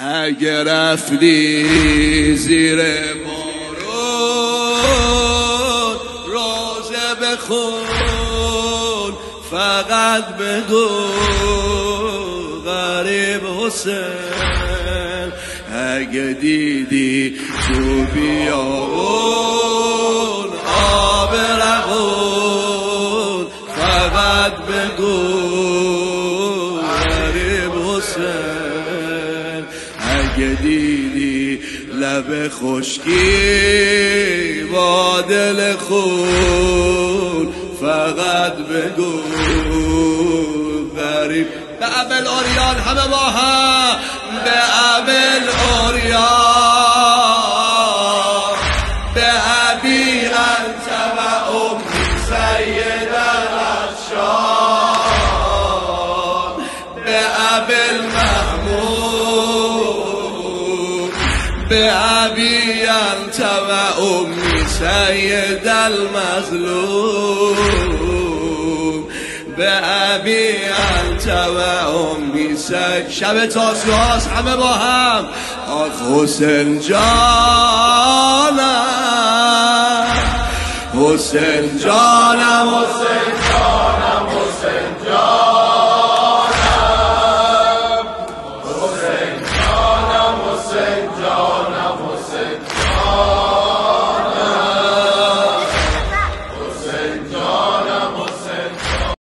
اگه رفتی زیر بارون روزه بخون فقط بگو غریب حسین. اگه دیدی تو بیابون آب روون فقط بگو غریب حسین. اگه دیدی لب خشکی با دل خون فقط بگو غریب. به ابل اوریان همه با هم، به ابل اوریان، به ابی انت و امی سید العطشان، به ابل محمود، به ابی انت و امی سید المظلوم، به ابی انت و امی سید. شب تاسوعاست همه با هم. آخ حسین جانم، حسین جانم، حسین جانم، حسین جانم، حسین جانم، حسین جانم، حسین جانم.